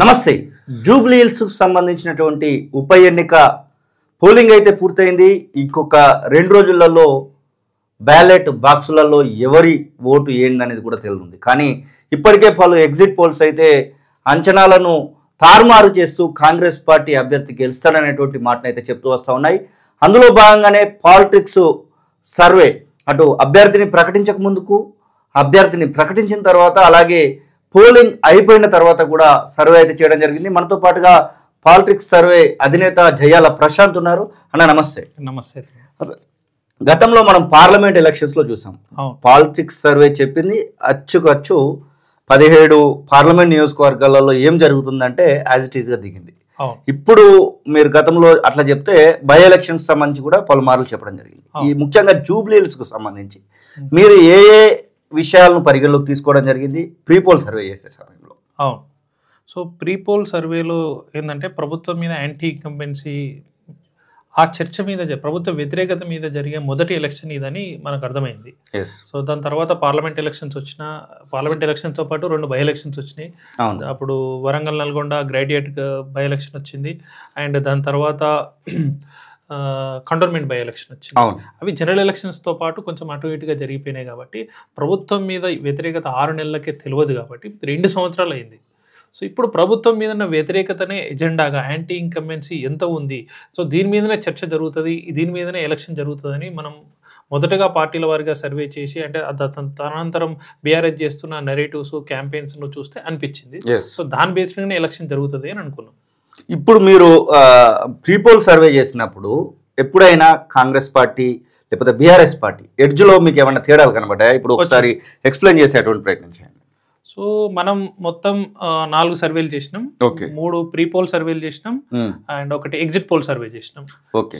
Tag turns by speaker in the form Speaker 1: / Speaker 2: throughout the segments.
Speaker 1: నమస్తే. జూబ్లీ హిల్స్కు సంబంధించినటువంటి ఉప ఎన్నిక పోలింగ్ అయితే పూర్తయింది. ఇంకొక 2 రోజులలో బ్యాలెట్ బాక్సులలో ఎవరి ఓటు ఏందనేది కూడా తెలియదు. కానీ ఇప్పటికే పలు ఎగ్జిట్ పోల్స్ అయితే అంచనాలను తారుమారు చేస్తూ కాంగ్రెస్ పార్టీ అభ్యర్థి గెలుస్తాడనేటువంటి మాటను అయితే చెప్తూ వస్తూ ఉన్నాయి. అందులో భాగంగానే పాలిటిక్స్ సర్వే అటు అభ్యర్థిని ప్రకటించక ముందుకు, అభ్యర్థిని ప్రకటించిన తర్వాత, అలాగే పోలింగ్ అయిపోయిన తర్వాత కూడా సర్వే అయితే చేయడం జరిగింది. మనతో పాటుగా పాలిటిక్స్ సర్వే అధినేత జయాల ప్రశాంత్ ఉన్నారు. అన్న నమస్తే.
Speaker 2: నమస్తే.
Speaker 1: గతంలో మనం పార్లమెంట్ ఎలక్షన్స్లో చూసాం, పాలిటిక్స్ సర్వే చెప్పింది అచ్చుకచ్చు 17 పార్లమెంట్ నియోజకవర్గాలలో ఏం జరుగుతుందంటే యాజ్ ఇట్ ఈస్గా దిగింది. ఇప్పుడు మీరు గతంలో అట్లా చెప్తే బై ఎలక్షన్స్ సంబంధించి కూడా పలుమార్లు చెప్పడం జరిగింది. ఈ ముఖ్యంగా జూబ్లీ హిల్స్కు సంబంధించి మీరు ఏ విషయాలను పరిగణలోకి తీసుకోవడం జరిగింది ప్రీపోల్ సర్వే చేసే సమయంలో?
Speaker 2: అవును. సో ప్రీపోల్ సర్వేలో ఏంటంటే ప్రభుత్వం మీద యాంటీ ఇన్కంబెన్సీ ఆ చర్చ మీద ప్రభుత్వ వ్యతిరేకత మీద జరిగే మొదటి ఎలక్షన్ ఇదని మనకు అర్థమైంది. సో దాని తర్వాత పార్లమెంట్ ఎలక్షన్స్ వచ్చిన, పార్లమెంట్ ఎలక్షన్స్తో పాటు 2 బై ఎలక్షన్స్ వచ్చినాయి. అప్పుడు Warangal Nalgonda graduate by election వచ్చింది, అండ్ దాని తర్వాత కంటోన్మెంట్ బై ఎలక్షన్ వచ్చింది. అవి జనరల్ ఎలక్షన్స్తో పాటు కొంచెం అటు ఇటుగా జరిగిపోయినాయి. కాబట్టి ప్రభుత్వం మీద వ్యతిరేకత 6 నెలలకే తెలియదు. కాబట్టి 2 సంవత్సరాలు అయింది. సో ఇప్పుడు ప్రభుత్వం మీద ఉన్న వ్యతిరేకతనే ఎజెండాగా యాంటీ ఇన్కంబెన్సీ ఎంత ఉంది, సో దీని మీదనే చర్చ జరుగుతుంది, దీని మీదనే ఎలక్షన్ జరుగుతుందని మనం మొదటగా పార్టీల వారిగా సర్వే చేసి, అంటే తదనంతరం బీఆర్ఎస్ చేస్తున్న నెరేటివ్స్ క్యాంపెయిన్స్ను చూస్తే అనిపించింది. సో దాని బేస్డ్గానే ఎలక్షన్ జరుగుతుంది అని అనుకున్నాం.
Speaker 1: ఇప్పుడు మీరు ప్రీపోల్ సర్వే చేసినప్పుడు ఎప్పుడైనా కాంగ్రెస్ పార్టీ లేకపోతే బీఆర్ఎస్ పార్టీ ఎడ్జ్లో మీకు ఏమైనా తేడాలు కనబడ్డాయా? ఇప్పుడు ఒకసారి ఎక్స్ప్లెయిన్ చేసేటువంటి ప్రయత్నం చేయండి.
Speaker 2: సో మనం మొత్తం 4 సర్వేలు చేసినాం. 3 ప్రీపోల్ సర్వేలు చేసినాం అండ్ 1 ఎగ్జిట్ పోల్ సర్వే చేసినాం.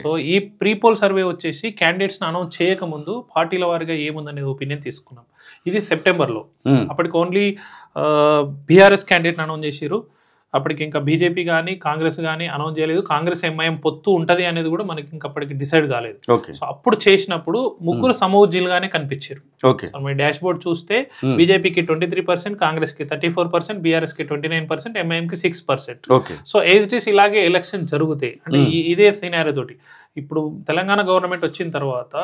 Speaker 2: సో ఈ ప్రీపోల్ సర్వే వచ్చేసి క్యాండిడేట్స్ని అనౌన్స్ చేయకముందు పార్టీల వారిగా ఏముందనేది ఒపీనియన్ తీసుకున్నాం. ఇది సెప్టెంబర్లో. అప్పటికి ఓన్లీ బీఆర్ఎస్ క్యాండిడేట్ని అనౌన్స్ చేసిరు. అప్పటికి ఇంకా బీజేపీ కానీ కాంగ్రెస్ కానీ అనౌన్స్ చేయలేదు. కాంగ్రెస్ ఎంఐఎం పొత్తు ఉంటుంది అనేది కూడా మనకి ఇంకా అప్పటికి డిసైడ్ కాలేదు. సో అప్పుడు చేసినప్పుడు ముగ్గురు సమూజీలుగానే కనిపించారు. మీ డాష్ బోర్డ్ చూస్తే బీజేపీకి 23%, కాంగ్రెస్కి 34%, బీఆర్ఎస్కి 29%, ఎంఐఎంకి 6%. సో ఏజ్టీస్ ఇలాగే ఎలక్షన్ జరుగుతాయి. అంటే ఇదే సినారియో తోటి ఇప్పుడు తెలంగాణ గవర్నమెంట్ వచ్చిన తర్వాత,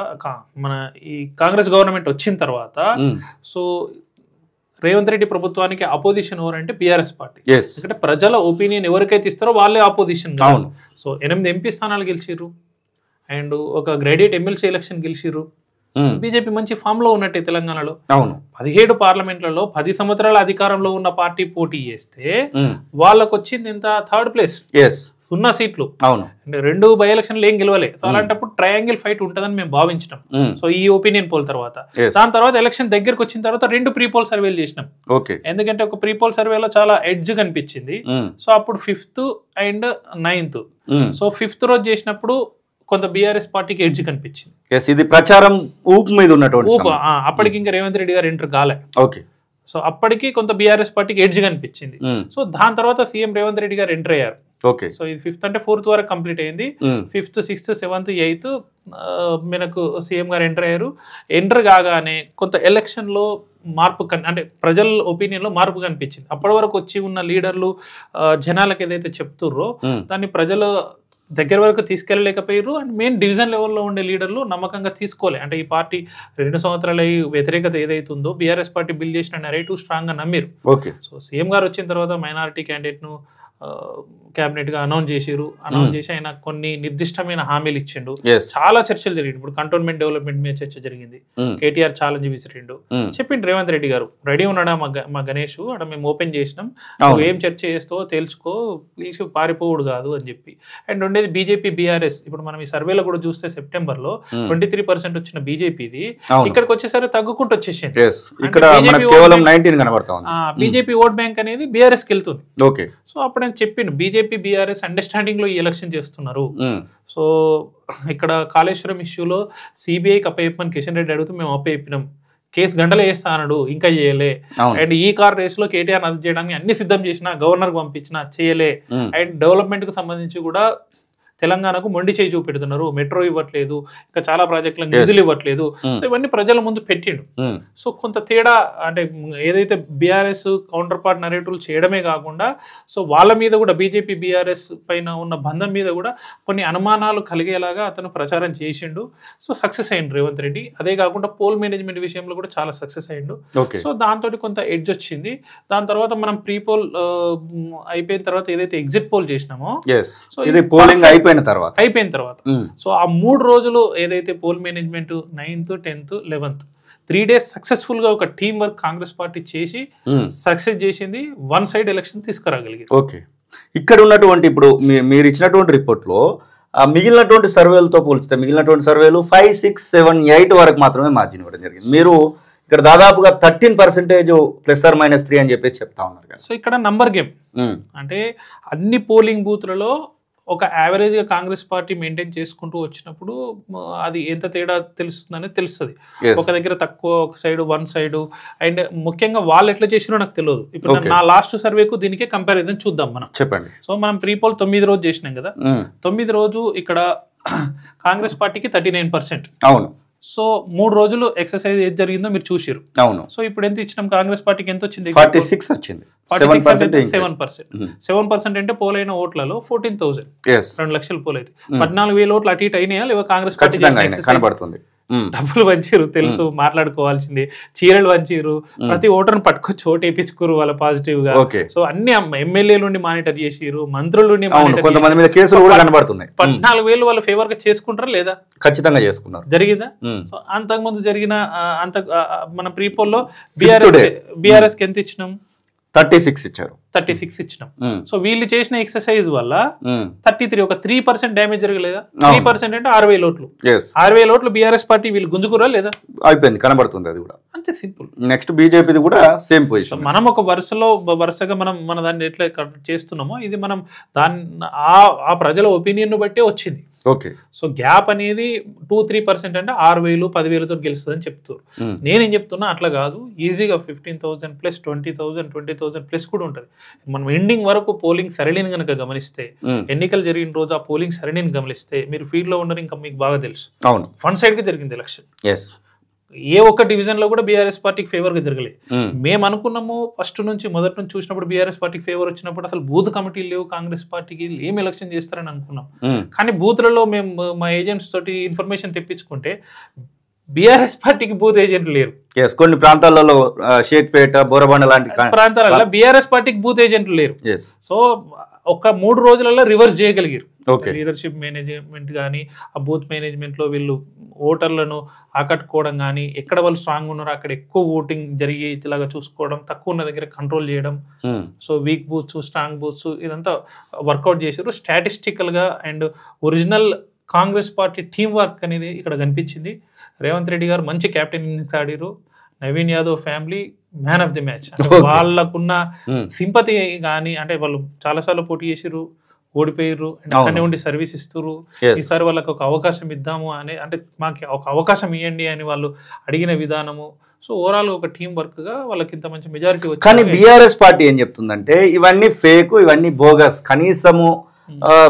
Speaker 2: మన ఈ కాంగ్రెస్ గవర్నమెంట్ వచ్చిన తర్వాత, సో రేవంత్ రెడ్డి ప్రభుత్వానికి అపోజిషన్ ఎవరంటే బీఆర్ఎస్ పార్టీ. ఎందుకంటే ప్రజల ఒపీనియన్ ఎవరికైతే ఇస్తారో వాళ్ళే అపోజిషన్. సో 8 ఎంపీ స్థానాలు గెలిచిర్రు అండ్ ఒక గ్రాడ్యుయేట్ ఎమ్మెల్సీ ఎలక్షన్ గెలిచిర్రు. బీజేపీ మంచి ఫామ్ లో ఉన్నట్టే తెలంగాణలో. 17 పార్లమెంట్లలో 10 సంవత్సరాల అధికారంలో ఉన్న పార్టీ పోటీ చేస్తే వాళ్ళకు వచ్చింది ఎంత? 3rd ప్లేస్, 0 సీట్లు. 2 బై ఎలక్షన్లు ఏం గెలవలే. సో అలాంటప్పుడు ట్రయాంగిల్ ఫైట్ ఉంటుందని మేము భావించినాం. సో ఈ ఒపీనియన్ పోల్ తర్వాత, దాని తర్వాత ఎలక్షన్ దగ్గరకు వచ్చిన తర్వాత 2 ప్రీపోల్ సర్వేలు చేసినాం. ఎందుకంటే ఒక ప్రీపోల్ సర్వేలో చాలా ఎడ్జ్ కనిపించింది. సో అప్పుడు 5th and 9th. So 5th రోజు చేసినప్పుడు కొంత బీఆర్ఎస్ పార్టీకి ఎడ్జ్ కనిపించింది.
Speaker 1: ఇది ప్రచారం ఊపు మీద ఉన్నటువంటి
Speaker 2: ఊపు. అప్పటికి ఇంకా రేవంత్ రెడ్డి గారు ఎంటర్ కాలే. సో అప్పటికి కొంత బీఆర్ఎస్ పార్టీకి ఎడ్జ్ కనిపించింది. సో దాని తర్వాత సీఎం రేవంత్ రెడ్డి గారు ఎంటర్ అయ్యారు. సో ఇది 5th అంటే 4th వరకు కంప్లీట్ అయింది. 5th, 6th, 7th, 8th మనకు సీఎం గారు ఎంటర్ అయ్యారు. ఎంటర్ కాగానే కొంత ఎలక్షన్లో మార్పు అంటే ప్రజల ఒపీనియన్లో మార్పు కనిపించింది. అప్పటి వరకు వచ్చి ఉన్న లీడర్లు జనాలకు ఏదైతే చెప్తుర్రో దాన్ని ప్రజలు దగ్గర వరకు తీసుకెళ్ళలేకపోయారు. అండ్ మెయిన్ డివిజన్ లెవెల్లో ఉండే లీడర్లు నమ్మకంగా తీసుకోలే. అంటే ఈ పార్టీ 2 సంవత్సరాలు వ్యతిరేకత ఏదైతుందో బీఆర్ఎస్ పార్టీ బిల్డ్ చేసిన నెరేటివ్ స్ట్రాంగ్గా నమ్మిరు. సో సీఎం గారు వచ్చిన తర్వాత మైనారిటీ క్యాండిడేట్ను క్యాబినెట్గా అనౌన్స్ చేసిరు. అనౌన్స్ చేసి ఆయన కొన్ని నిర్దిష్టమైన హామీలు ఇచ్చిండు. చాలా చర్చలు జరిగింది. ఇప్పుడు కంటోన్మెంట్ డెవలప్మెంట్ మీద చర్చ జరిగింది. కేటీఆర్ ఛాలెంజ్ విసిరిండు. చెప్పిండు రేవంత్ రెడ్డి గారు, రెడీ ఉన్నాడా మా గణేష్, అక్కడ మేము ఓపెన్ చేసినాం, నువ్వు ఏం చర్చ చేస్తావో తెలుసుకో, పిలిచి పారిపోవుడు కాదు అని చెప్పి. అండ్ ఉండేది బీజేపీ బీఆర్ఎస్. ఇప్పుడు మనం ఈ సర్వేలో కూడా చూస్తే సెప్టెంబర్లో 23% వచ్చిన బీజేపీది ఇక్కడికి వచ్చేసరికి తగ్గుకుంటూ వచ్చేసింది. బీజేపీ ఓట్ బ్యాంక్ అనేది బీఆర్ఎస్ కి వెళ్తుంది. సో అప్పుడు నేను చెప్పిండు, బీజేపీ బీఆర్ఎస్ అండర్స్టాండింగ్ లో ఈ ఎలక్షన్ చేస్తున్నారు. సో ఇక్కడ కాళేశ్వరం ఇష్యూలో సిబిఐకి అప్పయ్యప్పని కిషన్ రెడ్డి అడుగుతూ మేము అప్పయ్యప్పినాం. కేసు గంటలు వేస్తా అన్నాడు, ఇంకా చేయలే. అండ్ ఈ కార్ రేస్ లో కేటీఆర్ అరెస్ట్ చేయడానికి అన్ని సిద్ధం చేసిన, గవర్నర్ పంపించిన చేయలే. అండ్ డెవలప్మెంట్ కు సంబంధించి కూడా తెలంగాణకు మొండి చేయి చూపెడుతున్నారు, మెట్రో ఇవ్వట్లేదు, ఇంకా చాలా ప్రాజెక్టులకు నిధులు ఇవ్వట్లేదు. సో ఇవన్నీ ప్రజల ముందు పెట్టిండు. సో కొంత తేడా అంటే ఏదైతే బీఆర్ఎస్ కౌంటర్ పార్ట్ నరేటివ్లు చేయడమే కాకుండా సో వాళ్ళ మీద కూడా బీజేపీ బీఆర్ఎస్ పైన ఉన్న బంధం మీద కూడా కొన్ని అనుమానాలు కలిగేలాగా అతను ప్రచారం చేసిండు. సో సక్సెస్ అయ్యిండు రేవంత్ రెడ్డి. అదే కాకుండా పోల్ మేనేజ్మెంట్ విషయంలో కూడా చాలా సక్సెస్ అయ్యిండు. సో దాంతో కొంత ఎడ్జ్ వచ్చింది. దాని తర్వాత మనం ప్రీ పోల్ అయిపోయిన తర్వాత ఏదైతే ఎగ్జిట్ పోల్ చేసినామో సో ఇది పోలింగ్ అయిపోయిన తర్వాత సో ఆ 3 రోజులు ఏదైతే poll management 9th, 10th, 11th 3 days successful గా ఒక టీం వర్క్ కాంగ్రెస్ పార్టీ చేసి సక్సెస్ చేసింది. వన్ సైడ్ ఎలక్షన్ తీసుకురాగలిగింది.
Speaker 1: ఓకే, ఇక్కడ ఉన్నటువంటి ఇప్పుడు మీరు ఇచ్చినటువంటి రిపోర్ట్లో మిగిలినటువంటి సర్వేలతో పోల్చితే మిగిలినటువంటి సర్వేలు 5, 6, 7, 8 వరకు మాత్రమే మార్జిన్ ఇవ్వడం జరిగింది. మీరు ఇక్కడ దాదాపుగా 13% +-3 అని చెప్పేసి చెప్తా ఉన్నారు.
Speaker 2: సో ఇక్కడ నంబర్ గేమ్ అంటే అన్ని పోలింగ్ బూత్లలో ఒక యావరేజ్గా కాంగ్రెస్ పార్టీ మెయింటైన్ చేసుకుంటూ వచ్చినప్పుడు అది ఎంత తేడా తెలుస్తుందని తెలుస్తుంది. ఒక దగ్గర తక్కువ, ఒక సైడ్, వన్ సైడ్. అండ్ ముఖ్యంగా వాళ్ళు ఎట్లా చేసినో నాకు తెలియదు. ఇప్పుడు నా లాస్ట్ సర్వేకు దీనికే కంపారిజన్ చూద్దాం మనం.
Speaker 1: చెప్పండి.
Speaker 2: సో మనం ప్రీపోల్ 9 రోజు చేసినాం కదా. 9 రోజు ఇక్కడ కాంగ్రెస్ పార్టీకి 39%.
Speaker 1: అవును.
Speaker 2: సో 3 రోజులు ఎక్సర్సైజ్ ఏది జరిగిందో మీరు చూసారు.
Speaker 1: అవును.
Speaker 2: సో ఇప్పుడు ఎంత ఇచ్చినాం కాంగ్రెస్ పార్టీకి? ఎంత వచ్చింది?
Speaker 1: 46 వచ్చింది.
Speaker 2: 7% అంటే పోలైన ఓట్లలో 14,000, 2 లక్షలు పోలైతే 14,000 ఓట్లు అటు ఇటు అయినాయా లేవా? కాంగ్రెస్ పార్టీ
Speaker 1: కనబడుతుంది.
Speaker 2: డబ్బులు వంచిరు తెలుసు, మాట్లాడుకోవాల్సింది. చీరలు వంచిరు, ప్రతి ఓటర్ని పట్టుకొచ్చి ఓటు వేయించుకోరు వాళ్ళ పాజిటివ్ గా. సో అన్ని ఎమ్మెల్యేలు నుండి మానిటర్ చేసిరు, మంత్రుల నుండి 14,000 వాళ్ళ ఫేవర్ గా చేసుకుంటారా లేదా?
Speaker 1: ఖచ్చితంగా చేసుకున్నారు.
Speaker 2: జరిగిందా? సో అంతకుముందు జరిగిన మన ప్రీపోల్లో బీఆర్ఎస్ కి ఎంత ఇచ్చినాం?
Speaker 1: 36 ఇచ్చారు.
Speaker 2: 36 ఇచ్చినాం. సో వీళ్ళు చేసిన ఎక్సర్సైజ్ వల్ల 33, ఒక 3% డ్యామేజ్ జరగలేదా? 3% అంటే 6,000 ఓట్లు. 6,000 ఓట్లు బీఆర్ఎస్ పార్టీ వీళ్ళు గుంజుకురా లేదా?
Speaker 1: అయిపోయింది, కనబడుతుంది. అది కూడా అంతే
Speaker 2: సింపుల్.
Speaker 1: నెక్స్ట్ బీజేపీది కూడా సేమ్ పొజిషన్.
Speaker 2: మనం ఒక వరుసగా మన దాన్ని ఎట్లా చేస్తున్నామో ఇది మనం దాన్ని ఆ ప్రజల ఒపీనియన్ బట్టే వచ్చింది.
Speaker 1: ఓకే.
Speaker 2: సో గ్యాప్ అనేది 2-3% అంటే 6,000, 10,000తో గెలుస్తుందని చెప్తారు. నేనేం చెప్తున్నా అట్లా కాదు. ఈజీగా 15,000 + 20,000, 20,000 కూడా ఉంటుంది. మనం ఎండింగ్ వరకు పోలింగ్ సరళిని కనుక గమనిస్తే, ఎన్నికలు జరిగిన రోజు ఆ పోలింగ్ సరళిని గమనిస్తే మీరు ఫీల్డ్ లో ఉన్నారు, ఇంకా మీకు బాగా తెలుసు.
Speaker 1: అవును,
Speaker 2: వన్ సైడ్ గా జరిగింది ఎలక్షన్. ఏ ఒక్క డివిజన్ లో కూడా బీఆర్ఎస్ పార్టీకి ఫేవర్ గా జరగలేదు. మేము అనుకున్నాము మొదటి నుంచి చూసినప్పుడు బీఆర్ఎస్ పార్టీకి ఫేవర్ వచ్చినప్పుడు అసలు బూత్ కమిటీలు లేవు, కాంగ్రెస్ పార్టీకి ఏం ఎలక్షన్ చేస్తారని అనుకున్నాం. కానీ బూత్లలో మేము మా ఏజెంట్స్ తోటి ఇన్ఫర్మేషన్ తెప్పించుకుంటే బీఆర్ఎస్ పార్టీకి బూత్ ఏజెంట్లు లేరు.
Speaker 1: కొన్ని ప్రాంతాలలో షేక్పేట, బోరబండ లాంటి
Speaker 2: ప్రాంతాలలో బీఆర్ఎస్ పార్టీకి బూత్ ఏజెంట్లు లేరు. సో ఒక 3 రోజులలో రివర్స్ చేయగలిగారు. లీడర్షిప్ మేనేజ్మెంట్ కానీ ఆ బూత్ మేనేజ్మెంట్ లో వీళ్ళు ఓటర్లను ఆకట్టుకోవడం కానీ, ఎక్కడ వాళ్ళు స్ట్రాంగ్ ఉన్నారో అక్కడ ఎక్కువ ఓటింగ్ జరిగి ఇలాగా చూసుకోవడం, తక్కువ ఉన్న దగ్గర కంట్రోల్ చేయడం. So weak booths, strong booths ఇదంతా వర్కౌట్ చేశారు స్టాటిస్టికల్ గా. And original Congress party team work అనేది ఇక్కడ కనిపించింది. రేవంత్ రెడ్డి గారు మంచి కెప్టెన్ ఆడిరు. Naveen Yadav family man of the match. వాళ్ళకున్న సింపతి కానీ, అంటే వాళ్ళు చాలాసార్లు పోటీ చేసిర్రు, ఓడిపోయారు, అక్కడనే ఉండి సర్వీస్ ఇస్తారు. ఈసారి వాళ్ళకి ఒక అవకాశం ఇద్దాము అంటే మాకు ఒక అవకాశం ఇవ్వండి అని వాళ్ళు అడిగిన విధానము. సో ఓవరాల్ ఒక టీం వర్క్ గా వాళ్ళకి ఇంత మంచి మెజారిటీ వచ్చింది.
Speaker 1: కానీ బీఆర్ఎస్ పార్టీ ఏం చెప్తుందంటే ఇవన్నీ ఫేక్, ఇవన్నీ బోగస్, కనీసము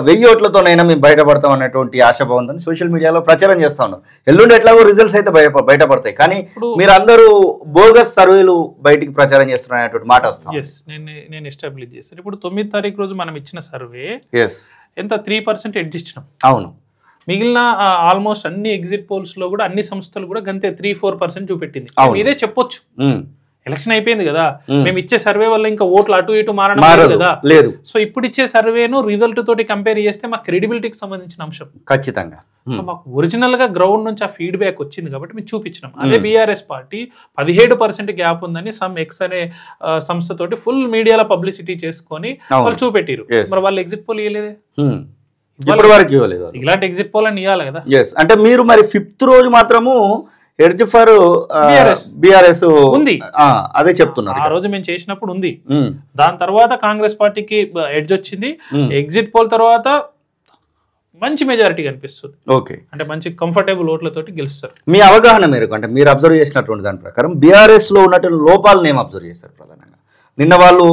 Speaker 1: 1000 ఓట్లతోనైనా మేము బయటపడతాం అనేటువంటి ఆశాభావంతో సోషల్ మీడియాలో ప్రచారం చేస్తా ఉన్నారు. ఎల్లుండి ఎట్లాగో రిజల్ట్స్ అయితే బయటపడతాయి, కానీ మీరు అందరూ బోగస్ సర్వేలు బయటికి ప్రచారం చేస్తున్నారు అనేటువంటి మాట వస్తుంది.
Speaker 2: నేను ఎస్టాబ్లిష్ చేస్తాను. ఇప్పుడు 9వ తారీఖు రోజు మనం ఇచ్చిన సర్వే ఎంత 3% ఎడ్జ్ ఇచ్చినాం.
Speaker 1: అవును.
Speaker 2: మిగిలిన ఆల్మోస్ట్ అన్ని ఎగ్జిట్ పోల్స్ లో కూడా అన్ని సంస్థలు కూడా గంతే 3-4% చూపెట్టింది. ఇదే చెప్పొచ్చు. ఎలక్షన్ అయిపోయింది కదా, మేము ఇచ్చే సర్వే వల్ల ఇంకా ఓట్లు అటు ఇటు మారడం కదా
Speaker 1: లేదు.
Speaker 2: సో ఇప్పుడు ఇచ్చే సర్వేను రిజల్ట్ తోటి కంపేర్ చేస్తే మాకు క్రెడిబిలిటీకి సంబంధించిన అంశం
Speaker 1: ఖచ్చితంగా.
Speaker 2: సో మాకు ఒరిజినల్ గా గ్రౌండ్ నుంచి ఆ ఫీడ్బ్యాక్ వచ్చింది కాబట్టి మేము చూపించినాం. అదే బీఆర్ఎస్ పార్టీ 17% గ్యాప్ ఉందని సమ్ ఎక్స్ అనే సంస్థతోటి ఫుల్ మీడియాలో పబ్లిసిటీ చేసుకొని వాళ్ళు చూపెట్టారు. మరి వాళ్ళు ఎగ్జిట్ పోల్ ఇవ్వలేదే, ఇలాంటి ఎగ్జిట్ పోల్ అని ఇవ్వాలి కదా.
Speaker 1: అంటే మీరు మరి 5th రోజు మాత్రము ఎడ్జ్ ఫర్ బీఆర్ఎస్ ఉంది, అదే చెప్తున్నారు.
Speaker 2: ఆ రోజు మేము చేసినప్పుడు ఉంది. దాని తర్వాత కాంగ్రెస్ పార్టీకి ఎడ్జ్ వచ్చింది. ఎగ్జిట్ పోల్ తర్వాత మంచి మెజారిటీ కనిపిస్తుంది.
Speaker 1: ఓకే,
Speaker 2: అంటే మంచి కంఫర్టబుల్ ఓట్లతోటి గెలుస్తారు.
Speaker 1: మీ అవగాహన మేరకు, అంటే మీరు అబ్జర్వ్ చేసినటువంటి దాని ప్రకారం బీఆర్ఎస్ లో ఉన్నటువంటి లోపాలను ఏం అబ్జర్వ్ చేస్తారు ప్రధానంగా? నిన్న వాళ్ళు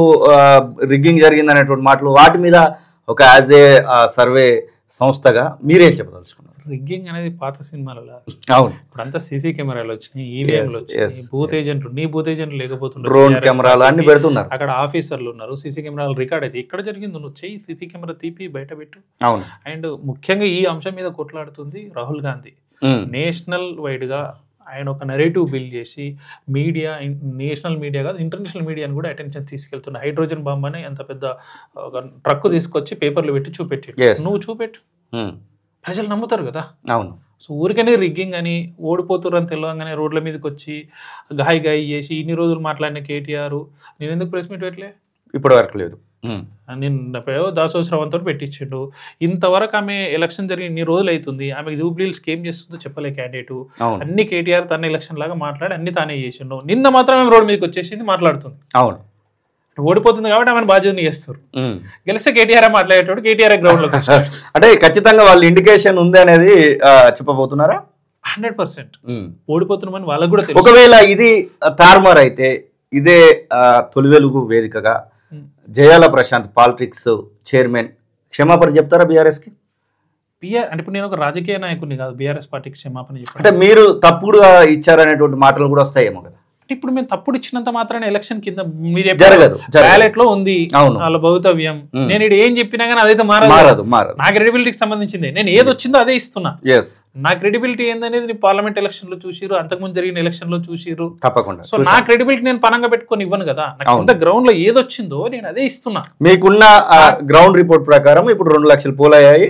Speaker 1: రిగ్గింగ్ జరిగింది అనేటువంటి మాటలు, వాటి మీద ఒక యాజ్ ఏ సర్వే సంస్థగా మీరేం చెప్పదలుచుకున్నారు?
Speaker 2: రిగ్గింగ్ అనేది పాత సినిమాలలో,
Speaker 1: అవును,
Speaker 2: ఇప్పుడంతా సీసీ కెమెరాలు వచ్చినాయి, ఈవీఎంలు వచ్చినాయి, బూత్ ఏజెంట్లు, నీ బూత్ ఏజెంట్లు లేకపోతుంటారు,
Speaker 1: డ్రోన్ కెమెరాలు అన్ని పెడుతున్నారు,
Speaker 2: అక్కడ ఆఫీసర్లు ఉన్నారు, సీసీ కెమెరాలు రికార్డ్ అయితే ఇక్కడ జరిగింది నువ్వు చెయ్యి, సీసీ కెమెరా తీపి బయట పెట్టు.
Speaker 1: అవును.
Speaker 2: అండ్ ముఖ్యంగా ఈ అంశం మీద కొట్లాడుతుంది రాహుల్ గాంధీ. నేషనల్ వైడ్గా ఆయన ఒక నెరేటివ్ బిల్డ్ చేసి మీడియా, నేషనల్ మీడియా కాదు ఇంటర్నేషనల్ మీడియాని కూడా అటెన్షన్ తీసుకెళ్తున్న హైడ్రోజన్ బాంబ్ అని ఎంత పెద్ద ఒక ట్రక్ తీసుకొచ్చి పేపర్లు పెట్టి చూపెట్టి, నువ్వు చూపెట్టు, ప్రజలు నమ్ముతారు కదా.
Speaker 1: అవును.
Speaker 2: సో ఊరికనే రిగ్గింగ్ అని ఓడిపోతున్నారు అని తెలియగానే రోడ్ల మీదకి వచ్చి గాయ చేసి ఇన్ని రోజులు మాట్లాడిన కేటీఆర్ నేను ఎందుకు ప్రెస్ మీట్ పెట్టలే,
Speaker 1: ఇప్పటి వరకు లేదు.
Speaker 2: నేను దాసోశ్రవంతో పెట్టించిండు. ఇంతవరకు ఆమె ఎలక్షన్ జరిగి ఇన్ని రోజులు అవుతుంది, ఆమె జూబ్లీహిల్స్ ఏం చేస్తుందో చెప్పలే క్యాండిడేట్. అన్ని కేటీఆర్ తన ఎలక్షన్ లాగా మాట్లాడి అన్ని తానే చేసిండు. నిన్న మాత్రం ఆమె రోడ్ మీదకి వచ్చేసింది మాట్లాడుతుంది.
Speaker 1: అవును,
Speaker 2: ఓడిపోతుంది కాబట్టి ఆమెను బాధ్యతని చేస్తారు. గెలిస్తే కేటీఆర్ మాట్లాడేటోడు కేటీఆర్ గ్రౌండ్ లో
Speaker 1: అంటే ఖచ్చితంగా వాళ్ళు ఇండికేషన్ ఉంది అనేది చెప్పబోతున్నారా?
Speaker 2: 100% ఓడిపోతున్నామని వాళ్ళకు కూడా తెలుసు.
Speaker 1: ఒకవేళ ఇది తారుమారు అయితే ఇదే తొలి వెలుగు వేదికగా జయాల ప్రశాంత్ పాలిటిక్స్ చైర్మన్ క్షమాపణ చెప్తారా బీఆర్ఎస్కి?
Speaker 2: అంటే ఇప్పుడు నేను ఒక రాజకీయ నాయకుడిని కాదు, బీఆర్ఎస్ పార్టీకి క్షమాపణ చెప్పాను
Speaker 1: అంటే మీరు తప్పుడుగా ఇచ్చారనేటువంటి మాటలు కూడా వస్తాయేమో కదా.
Speaker 2: అంటే ఇప్పుడు మేము తప్పుడు ఇచ్చినంత మాత్రాన ఎలక్షన్ కింద మీరు
Speaker 1: జరగదు,
Speaker 2: బ్యాలెట్ లో ఉంది వాళ్ళ భవితవ్యం. నేను ఇక్కడ ఏం చెప్పినా కానీ అదైతే మారదు. నా క్రెడిబిలిటీకి సంబంధించింది, నేను ఏది వచ్చిందో అదే ఇస్తున్నా. నా క్రెడిబిలిటీ ఏందనేది పార్లమెంట్ ఎలక్షన్ లో చూసిరు, అంతకుముందు జరిగిన ఎలక్షన్ లో చూసిరు.
Speaker 1: తప్పకుండా.
Speaker 2: సో నా క్రెడిబిలిటీ నేను పనంగా పెట్టుకొని ఇవ్వను కదా. నాకు గ్రౌండ్ లో ఏది వచ్చిందో నేను అదే ఇస్తున్నా.
Speaker 1: మీకున్న గ్రౌండ్ రిపోర్ట్ ప్రకారం ఇప్పుడు 2 లక్షలు పోలయ్యాయి,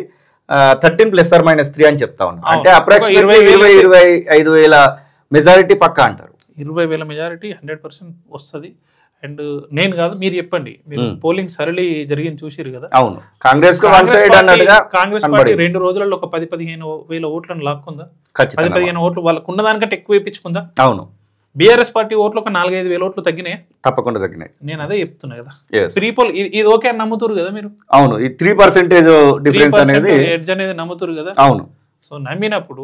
Speaker 1: 13+or-3 అని చెప్తా ఉన్నా. అంటే అప్రాక్సిమేట్లీ 20-25,000 మెజారిటీ పక్కా అంటారు.
Speaker 2: 20,000 మెజారిటీ 100% వస్తుంది. అండ్ నేను కాదు, మీరు చెప్పండి. మీరు పోలింగ్ సరళి జరిగింది చూసిరు కదా.
Speaker 1: అవును, కాంగ్రెస్
Speaker 2: కాంగ్రెస్ పార్టీ 2 రోజులలో ఒక 10-15,000 ఓట్లను లాక్కుందా? 10-15 ఓట్లు వాళ్ళకు ఉన్న దానికంటే ఎక్కువ ఇప్పించుకుందా?
Speaker 1: అవును.
Speaker 2: బీఆర్ఎస్ పార్టీ ఓట్లు ఒక 4-5 వేల ఓట్లు తగ్గినాయి.
Speaker 1: తప్పకుండా తగ్గినాయి.
Speaker 2: నేను అదే చెప్తున్నా కదా. ప్రీపోల్ ఇది ఓకే అని నమ్ముతారు కదా మీరు.
Speaker 1: అవును, ఈ 3% డిఫరెన్స్ అనేది
Speaker 2: ఎడ్జ్ అనేది నమ్ముతారు కదా.
Speaker 1: అవును.
Speaker 2: సో నమ్మినప్పుడు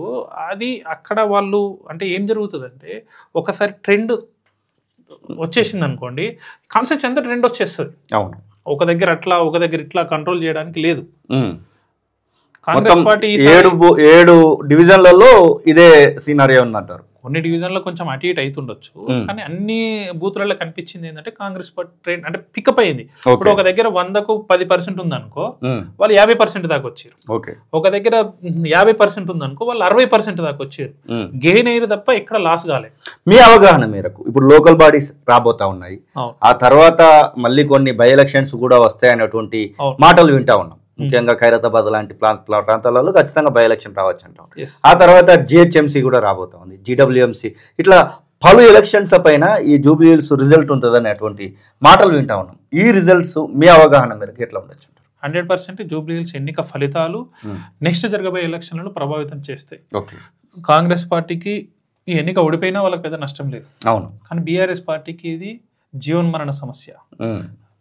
Speaker 2: అది అక్కడ వాళ్ళు అంటే ఏం జరుగుతుంది అంటే ఒకసారి ట్రెండ్ వచ్చేసింది అనుకోండి, కాన్సెప్ట్ అంతా ట్రెండ్ వచ్చేస్తుంది.
Speaker 1: అవును,
Speaker 2: ఒక దగ్గర అట్లా ఒక దగ్గర ఇట్లా కంట్రోల్ చేయడానికి లేదు.
Speaker 1: కాంగ్రెస్ పార్టీ 7 డివిజన్లలో ఇదే సీనరీ ఉందంటారు.
Speaker 2: కొన్ని డివిజన్లో కొంచెం అటు ఇటు అవుతుండొచ్చు, కానీ అన్ని బూత్లలో కనిపించింది ఏంటంటే కాంగ్రెస్ పార్టీ ట్రెండ్ అంటే పికప్ అయింది. ఇప్పుడు ఒక దగ్గర 100కు 10% ఉందనుకో వాళ్ళు 50% దాకా వచ్చారు. ఒక దగ్గర 50% ఉందనుకో వాళ్ళు 60% దాకా వచ్చారు. గెయిన్ అయ్యారు తప్ప ఎక్కడ లాస్ కాలేదు.
Speaker 1: మీ అవగాహన మేరకు ఇప్పుడు లోకల్ బాడీస్ రాబోతా ఉన్నాయి, ఆ తర్వాత మళ్ళీ కొన్ని బై ఎలక్షన్స్ కూడా వస్తాయనేటువంటి మాటలు వింటా ఉన్నాం. ముఖ్యంగా ఖైరతాబాద్ లాంటి ప్రాంతాలలో ఖచ్చితంగా బై ఎలక్షన్ రావచ్చు అంటాం. ఆ తర్వాత జిహెచ్ఎంసీ కూడా రాబోతా ఉంది, జీడబ్ల్యూఎంసీ, ఇట్లా పలు ఎలక్షన్స్ పైన ఈ జూబ్లీహిల్స్ రిజల్ట్ ఉంటుంది అనేటువంటి మాటలు వింటా ఉన్నాం. ఈ రిజల్ట్స్ మీ అవగాహన మేరకు ఎట్లా ఉండొచ్చు?
Speaker 2: 100% జూబ్లీహిల్స్ ఎన్నిక ఫలితాలు నెక్స్ట్ జరగబోయే ఎలక్షన్లను ప్రభావితం చేస్తాయి. కాంగ్రెస్ పార్టీకి ఈ ఎన్నిక ఓడిపోయినా వాళ్ళకి పెద్ద నష్టం లేదు.
Speaker 1: అవును,
Speaker 2: కానీ బీఆర్ఎస్ పార్టీకి ఇది జీవన్మరణ సమస్య.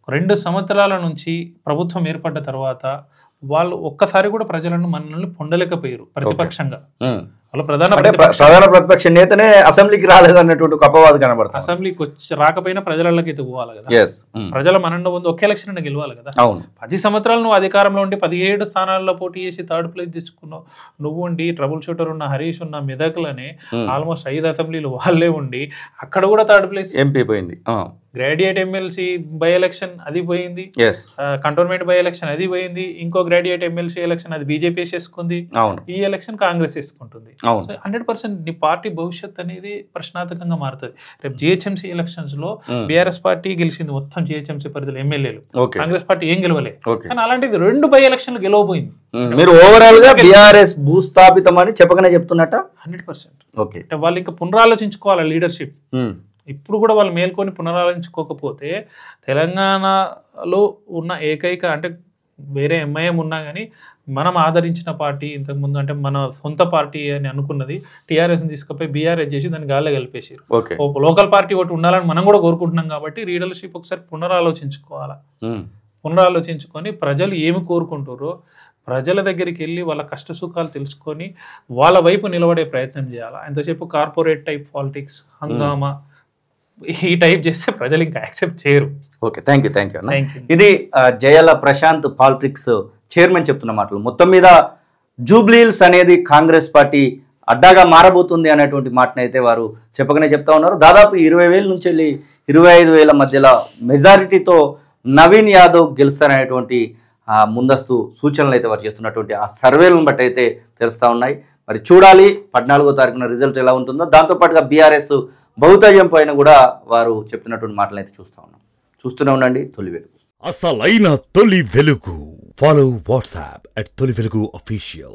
Speaker 2: 2 సంవత్సరాల నుంచి ప్రభుత్వం ఏర్పడ్డ తర్వాత వాళ్ళు ఒక్కసారి కూడా ప్రజలను మనల్ని పొందలేకపోయారు. ప్రతిపక్షంగా వాళ్ళ ప్రధాన
Speaker 1: ప్రతిపక్ష నేతనే అసెంబ్లీకి రాలేదు అన్నటువంటి ఒక అపవాదం కనబడుతుంది.
Speaker 2: అసెంబ్లీకి రాకపోయినా ప్రజలకి అయితే పోవాలి కదా. ప్రజల మనన్న ముందు ఒకే ఎలక్షన్ గెలవాలి కదా. 10 సంవత్సరాలు నువ్వు అధికారంలో ఉండి 17 స్థానాల్లో పోటీ చేసి 3rd ప్లేస్ తెచ్చుకున్నావు. నువ్వు ఉండి ట్రబుల్ షూటర్ ఉన్న హరీష్ ఉన్న మెదక్లని ఆల్మోస్ట్ 5 అసెంబ్లీలు వాళ్ళే ఉండి అక్కడ కూడా 3rd ప్లేస్
Speaker 1: ఎంపీ పోయింది.
Speaker 2: గ్రాడ్యుయేట్ ఎమ్మెల్సీ బై ఎలక్షన్ అది పోయింది, కంటోన్మెంట్ బై ఎలక్షన్ అది పోయింది, ఇంకో గ్రాడ్యుయేట్ ఎమ్మెల్సీ ఎలక్షన్ అది బీజేపీ వేసుకుంది, ఈ ఎలక్షన్ కాంగ్రెస్ వేసుకుంటుంది. 100% నీ పార్టీ భవిష్యత్ అనేది ప్రశ్నార్థకంగా మారుతుంది. రేపు జిహెచ్ఎంసీ ఎలక్షన్స్ లో బీఆర్ఎస్ పార్టీ గెలిచింది మొత్తం జిహెచ్ఎంసీ పరిధిలో ఎమ్మెల్యేలు, కాంగ్రెస్ పార్టీ ఏం గెలవలే. కానీ అలాంటిది 2 బై ఎలక్షన్లు గెలవబోయింది.
Speaker 1: మీరు ఓవరాల్ గా బీఆర్ఎస్ భూస్థాపితం అని చెప్పకనే చెప్తున్నట్ట?
Speaker 2: 100%. వాళ్ళు ఇంకా పునరాలోచించుకోవాలి లీడర్షిప్. ఇప్పుడు కూడా వాళ్ళు మేల్కొని పునరాలోచించుకోకపోతే తెలంగాణలో ఉన్న ఏకైక అంటే వేరే ఎంఐఎం ఉన్నా కానీ మనం ఆదరించిన పార్టీ ఇంతకుముందు అంటే మన సొంత పార్టీ అని అనుకున్నది టీఆర్ఎస్ని తీసుకుపోయి బీఆర్ఎస్ చేసి దాన్ని గాల్లో కలిపేసారు. లోకల్ పార్టీ ఒకటి ఉండాలని మనం కూడా కోరుకుంటున్నాం కాబట్టి లీడర్షిప్ ఒకసారి పునరాలోచించుకోవాలా. పునరాలోచించుకొని ప్రజలు ఏమి కోరుకుంటారో ప్రజల దగ్గరికి వెళ్ళి వాళ్ళ కష్ట సుఖాలు తెలుసుకొని వాళ్ళ వైపు నిలబడే ప్రయత్నం చేయాలి. ఎంతసేపు కార్పొరేట్ టైప్ పాలిటిక్స్ హంగామా ఈ టైప్ చేస్తే ప్రజలు ఇంకా యాక్సెప్ట్ చేయరు.
Speaker 1: ఓకే, థ్యాంక్ యూ అన్న. ఇది జయాల ప్రశాంత్ పాలిటిక్స్ చైర్మన్ చెప్తున్న మాటలు. మొత్తం మీద జూబ్లీ హిల్స్ అనేది కాంగ్రెస్ పార్టీ అడ్డాగా మారబోతుంది అనేటువంటి మాటనైతే వారు చెప్పకనే చెప్తా ఉన్నారు. దాదాపు 20,000 నుంచి వెళ్ళి 25,000 మధ్యలో మెజారిటీతో నవీన్ యాదవ్ గెలుస్తారనేటువంటి ముందస్తు సూచనలు అయితే వారు చేస్తున్నటువంటి ఆ సర్వేలను బట్టి అయితే తెలుస్తూ ఉన్నాయి. మరి చూడాలి 14వ తారీఖున రిజల్ట్ ఎలా ఉంటుందో. దాంతోపాటుగా బీఆర్ఎస్ బహుతయం పైన కూడా వారు చెప్పినటువంటి మాటలు అయితే చూస్తూనే ఉండండి తొలి వెలుగు.
Speaker 3: అసలైన తొలి వెలుగు. ఫాలో వాట్సాప్ @తొలి వెలుగు official.